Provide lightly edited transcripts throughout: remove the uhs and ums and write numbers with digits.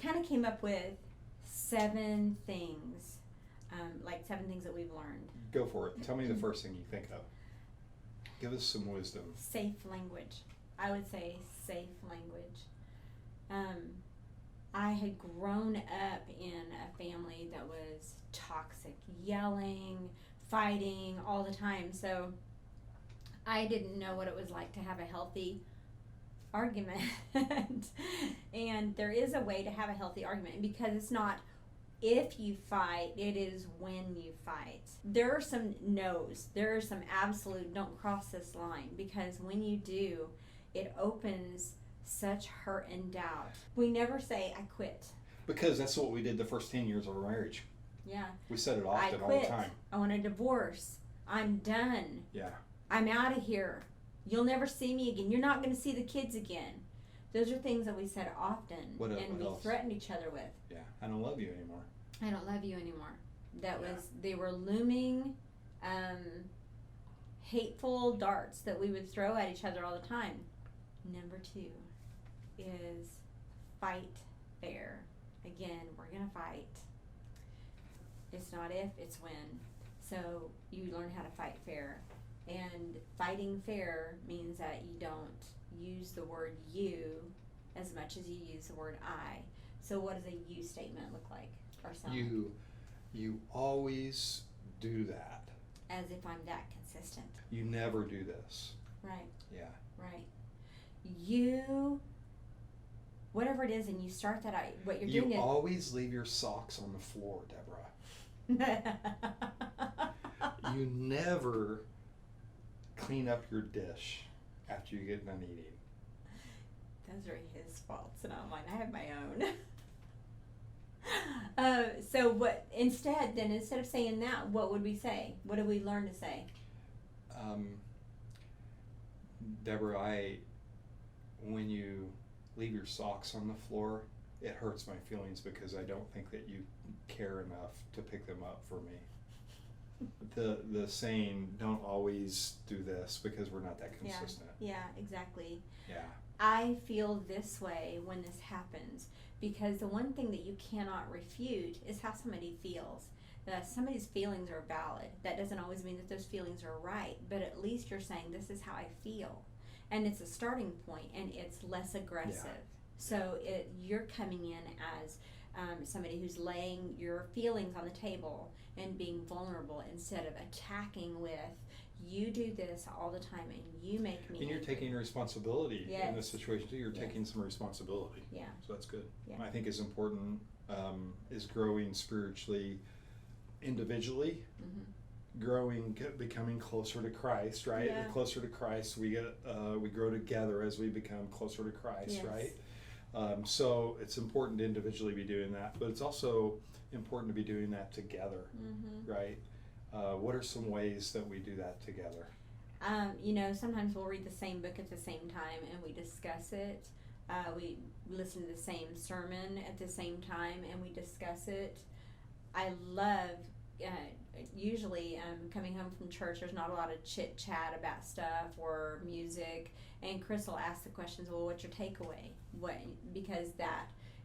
kind of came up with 7 things, like 7 things that we've learned. Go for it. Tell me the first thing you think of. Give us some wisdom. Safe language. I would say safe language. I had grown up in a family that was toxic, yelling, fighting all the time. So I didn't know what it was like to have a healthy argument. And there is a way to have a healthy argument, because it's not if you fight, it is when you fight. There are some no's. There are some absolute don't cross this line, because when you do, it opens such hurt and doubt. We never say, I quit. Because that's what we did the first 10 years of our marriage. Yeah. We said it often, all the time. I want a divorce. I'm done. Yeah. I'm out of here. You'll never see me again. You're not going to see the kids again. Those are things that we said often, What we else? threatened each other with. Yeah. I don't love you anymore. I don't love you anymore. They were looming, hateful darts that we would throw at each other all the time. Number 2 is fight fair. Again, we're going to fight. It's not if, it's when. So you learn how to fight fair. And fighting fair means that you don't use the word you as much as you use the word I. So what does a you statement look like or sound? You always do that. As if I'm that consistent. You never do this. Right. Yeah. Right. You, whatever it is, and you start that out, what you're doing You is... always leave your socks on the floor, Deborah. You never clean up your dish after you get done eating. Those are his faults, not mine. I have my own. So what? Instead of saying that, what would we say? What did we learn to say? Deborah, when you leave your socks on the floor, it hurts my feelings, because I don't think that you care enough to pick them up for me. The saying, don't always do this, because we're not that consistent. Yeah, exactly. Yeah. I feel this way when this happens, because the one thing that you cannot refute is how somebody feels. That somebody's feelings are valid. That doesn't always mean that those feelings are right, but at least you're saying, this is how I feel. And it's a starting point, and it's less aggressive. Yeah. So you're coming in as somebody who's laying your feelings on the table and being vulnerable, instead of attacking with, you do this all the time and you make me. And you're angry. taking responsibility in this situation too. You're Yes. taking some responsibility. Yeah. So that's good. Yeah. I think is important is growing spiritually, individually, growing, becoming closer to Christ, right? Yeah. The closer to Christ, we grow together as we become closer to Christ, Yes. right? So it's important to individually be doing that, but it's also important to be doing that together, right? What are some ways that we do that together? Sometimes we'll read the same book at the same time and we discuss it. We listen to the same sermon at the same time and we discuss it. I love, usually coming home from church, there's not a lot of chit chat about stuff or music, and Chris will ask the questions, well, what's your takeaway? Because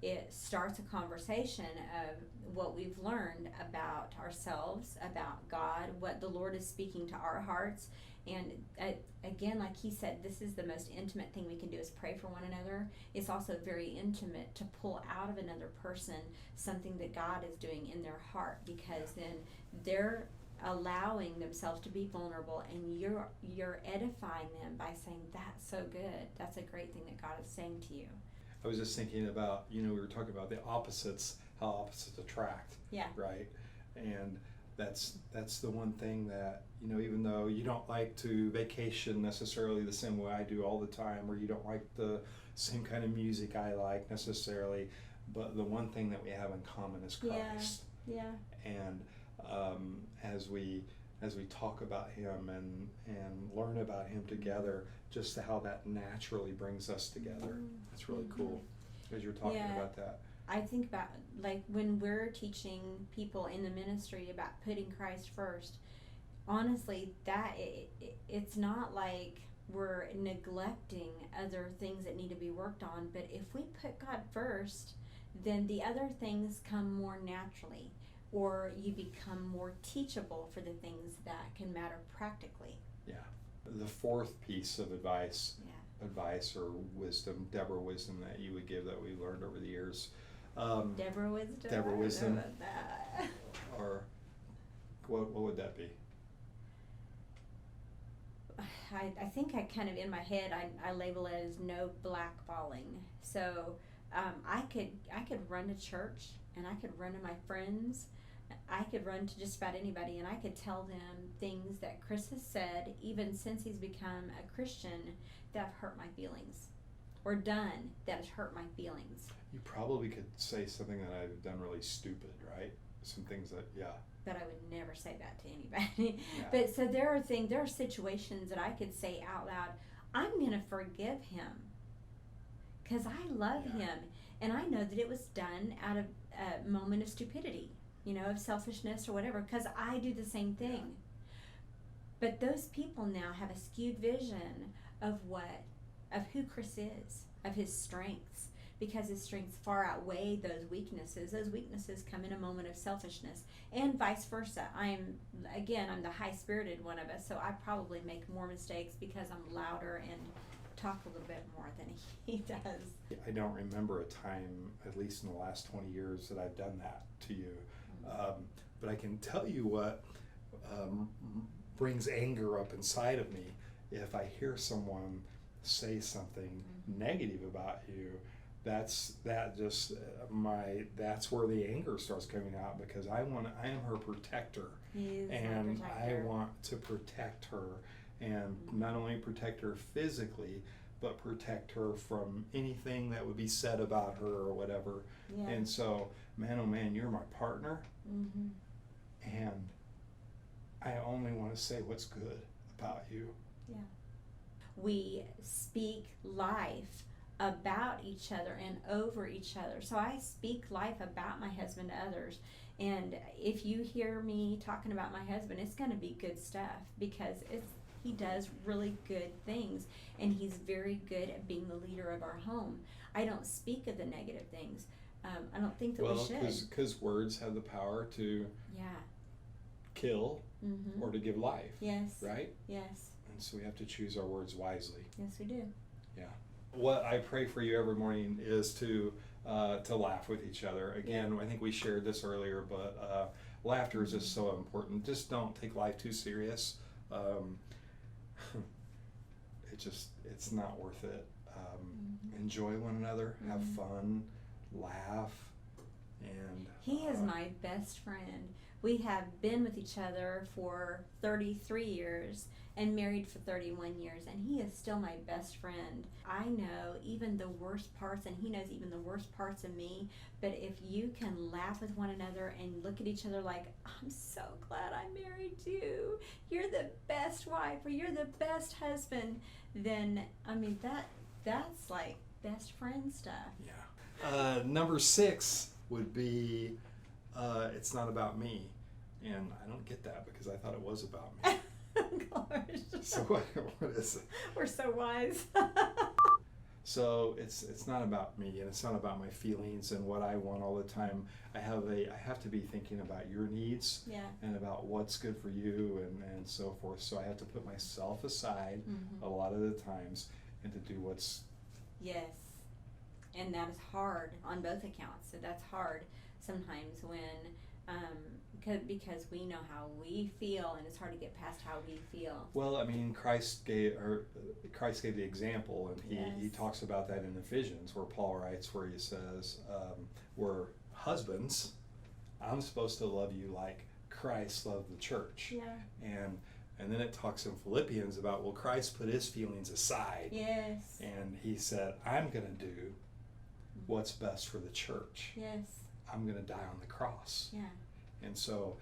it starts a conversation of what we've learned about ourselves, about God, what the Lord is speaking to our hearts. And again, like he said, this is the most intimate thing we can do, is pray for one another. It's also very intimate to pull out of another person something that God is doing in their heart, because then they're allowing themselves to be vulnerable, and you're edifying them by saying, that's so good. That's a great thing that God is saying to you. I was just thinking about, we were talking about the opposites, how opposites attract. Yeah. Right? And that's the one thing that, even though you don't like to vacation necessarily the same way I do all the time, or you don't like the same kind of music I like necessarily, but the one thing that we have in common is Christ. Yeah. And as we talk about him and learn about him together, just how that naturally brings us together. That's really cool, as you're talking about that. I think about, like, when we're teaching people in the ministry about putting Christ first, honestly, that it's not like we're neglecting other things that need to be worked on, but if we put God first, then the other things come more naturally, or you become more teachable for the things that can matter practically. Yeah. The fourth piece of advice, Yeah. or wisdom, Deborah Wisdom, that you would give that we learned over the years. Deborah Wisdom. Deborah Wisdom. I don't know about that. Or what would that be? I think I kind of in my head I label it as no blackballing. So I could run to church, and I could run to my friends. I could run to just about anybody, and I could tell them things that Chris has said, even since he's become a Christian, that have hurt my feelings, or done that has hurt my feelings. You probably could say something that I've done really stupid, right? Some things that, yeah. But I would never say that to anybody. Yeah. But so there are situations that I could say out loud, I'm going to forgive him because I love him, and I know that it was done out of a moment of stupidity, of selfishness or whatever, because I do the same thing. Yeah. But those people now have a skewed vision of who Chris is, of his strengths, because his strengths far outweigh those weaknesses. Those weaknesses come in a moment of selfishness, and vice versa. I'm the high-spirited one of us, so I probably make more mistakes because I'm louder and talk a little bit more than he does. I don't remember a time, at least in the last 20 years, that I've done that to you. But I can tell you what brings anger up inside of me if I hear someone say something negative about you. That's where the anger starts coming out, because I am her protector, and I want to protect her, and not only protect her physically, but protect her from anything that would be said about her or whatever. Yeah. And so, man, oh man, you're my partner, and I only want to say what's good about you. Yeah. We speak life about each other and over each other. So I speak life about my husband to others. And if you hear me talking about my husband, it's going to be good stuff, because he does really good things, and he's very good at being the leader of our home. I don't speak of the negative things. I don't think that we should. Because words have the power to kill or to give life. Yes. Right? Yes. And so we have to choose our words wisely. Yes, we do. Yeah. What I pray for you every morning is to laugh with each other. Again, I think we shared this earlier, but laughter is just so important. Just don't take life too serious. It's not worth it. Enjoy one another, have fun, laugh, and he is my best friend. We have been with each other for 33 years and married for 31 years, and he is still my best friend. I know even the worst parts, and he knows even the worst parts of me, but if you can laugh with one another and look at each other like, I'm so glad I married you, you're the best wife, or you're the best husband, then, that's like best friend stuff. Yeah. Number 6 would be, it's not about me. And I don't get that, because I thought it was about me. Gosh. So what is it? We're so wise. So it's not about me, and it's not about my feelings and what I want all the time. I have to be thinking about your needs, and about what's good for you, and so forth. So I have to put myself aside a lot of the times, and to do what's... Yes. And that is hard on both accounts. So that's hard sometimes when because we know how we feel, and it's hard to get past how we feel. Well, Christ gave the example, and he talks about that in Ephesians, where Paul writes, where he says, we're husbands, I'm supposed to love you like Christ loved the church. Yeah. And then it talks in Philippians about, well, Christ put his feelings aside. Yes. And he said, I'm going to do what's best for the church. Yes. I'm going to die on the cross. Yeah. And so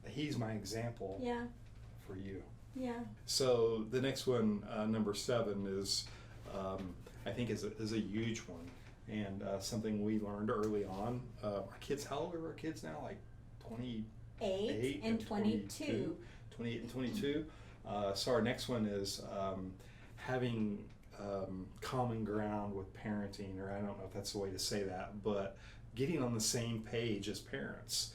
he's my example for you. Yeah. So the next one, number 7, is I think is a huge one, and something we learned early on. Our kids, how old are our kids now? Like 28 and 22. 28 and 22. So our next one is having common ground with parenting, or I don't know if that's the way to say that, but getting on the same page as parents.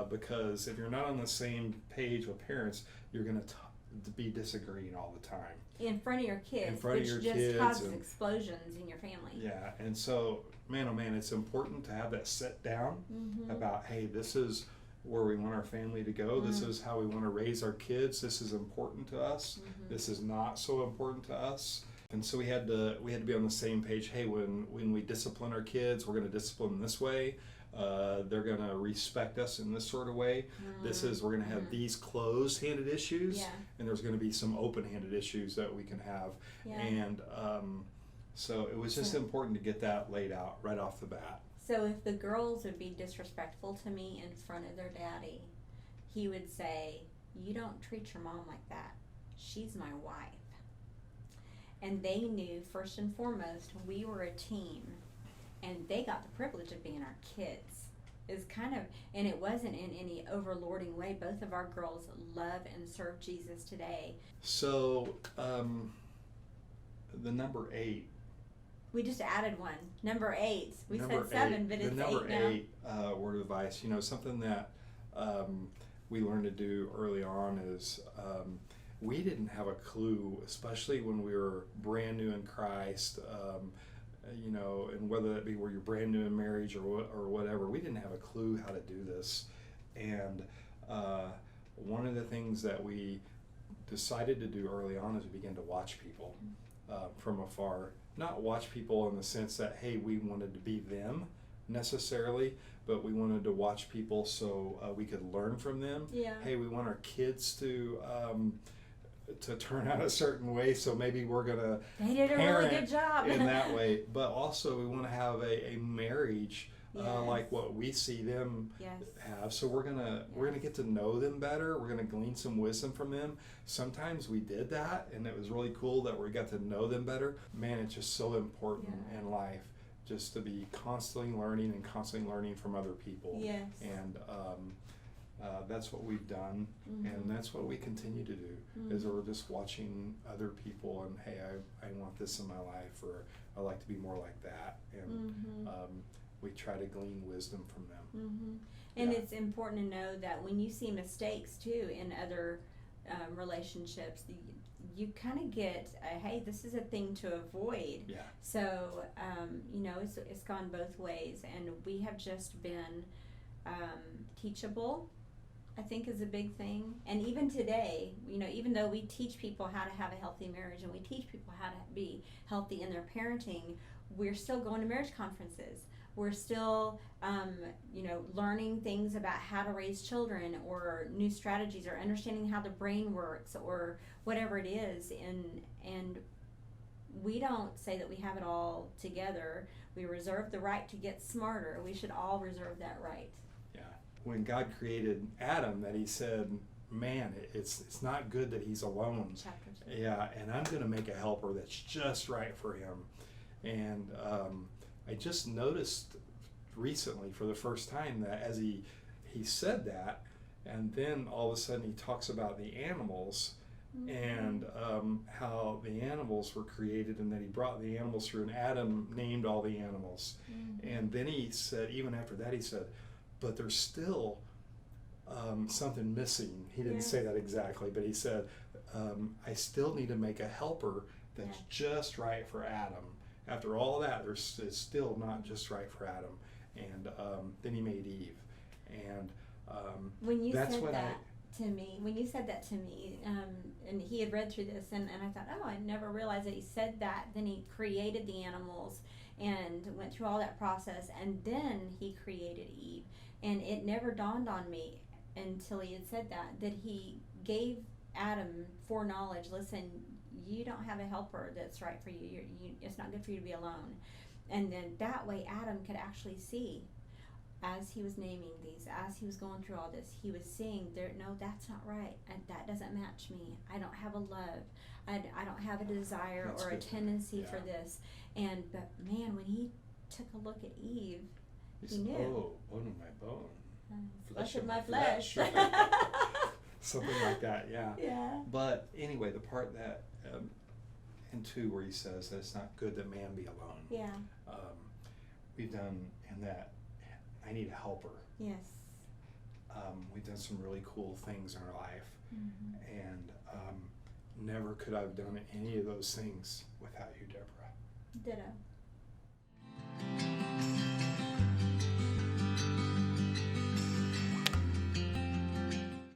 Because if you're not on the same page with parents, you're going to be disagreeing all the time. In front of your kids, in front of your which kids, just causes explosions in your family. Yeah, and so, man, oh man, it's important to have that sit down about, hey, this is where we want our family to go. This is how we want to raise our kids. This is important to us. This is not so important to us. And so we had to be on the same page. Hey, when we discipline our kids, we're going to discipline them this way. They're going to respect us in this sort of way. We're going to have these closed-handed issues, and there's going to be some open-handed issues that we can have. And so it was just important to get that laid out right off the bat. So if the girls would be disrespectful to me in front of their daddy, he would say, "You don't treat your mom like that. She's my wife." And they knew, first and foremost, we were a team, and they got the privilege of being our kids. It's kind of, and it wasn't in any overlording way. Both of our girls love and serve Jesus today. So, the number 8. We just added one. Number 8. We number said 7, 8, but it's 8 now. The number 8 word of advice, something that we learned to do early on is we didn't have a clue, especially when we were brand new in Christ, and whether that be where you're brand new in marriage or whatever, we didn't have a clue how to do this. And one of the things that we decided to do early on is we began to watch people from afar. Not watch people in the sense that, hey, we wanted to be them necessarily, but we wanted to watch people so we could learn from them. Yeah. Hey, we want our kids to turn out a certain way, so maybe we're gonna They did a really good job in that way. But also, we want to have a marriage like what we see them have. So we're gonna get to know them better. We're gonna glean some wisdom from them. Sometimes we did that, and it was really cool that we got to know them better. Man, it's just so important in life, just to be constantly learning from other people. Yes. And that's what we've done, and that's what we continue to do, is we're just watching other people and, hey, I want this in my life, or I like to be more like that. And we try to glean wisdom from them. And it's important to know that when you see mistakes, too, in other relationships, you kind of get, hey, this is a thing to avoid. Yeah. So, it's gone both ways, and we have just been teachable, I think, is a big thing. And even today, even though we teach people how to have a healthy marriage and we teach people how to be healthy in their parenting, we're still going to marriage conferences. We're still, learning things about how to raise children, or new strategies, or understanding how the brain works, or whatever it is. And we don't say that we have it all together. We reserve the right to get smarter. We should all reserve that right. When God created Adam, that he said, man, it's not good that he's alone. Chapter 2. Yeah, and I'm going to make a helper that's just right for him. And I just noticed recently for the first time that as he said that, and then all of a sudden he talks about the animals and how the animals were created, and that he brought the animals through, and Adam named all the animals. And then he said, even after that, he said, but there's still something missing. He didn't say that exactly, but he said, I still need to make a helper that's just right for Adam. After all that, it's still not just right for Adam. And then he made Eve. And when you that's said what that to me, and he had read through this, and I thought, I never realized that he said that. Then he created the animals and went through all that process, and then he created Eve. And it never dawned on me until he had said that he gave Adam foreknowledge. Listen, you don't have a helper that's right for you. It's not good for you to be alone. And then that way Adam could actually see, as he was naming these, as he was going through all this, he was seeing, no, that's not right. And that doesn't match me. I don't have a love. I don't have a desire That's or good. a tendency for this. But man, when he took a look at Eve, he knew. Oh, bone of my bone. Flesh of my flesh. Right. Something like that, yeah. Yeah. But anyway, the part that and 2 where he says that it's not good that man be alone. Yeah. We've done in that, I need a helper. Yes. We've done some really cool things in our life, Mm-hmm. and never could I have done any of those things without you, Deborah. Ditto.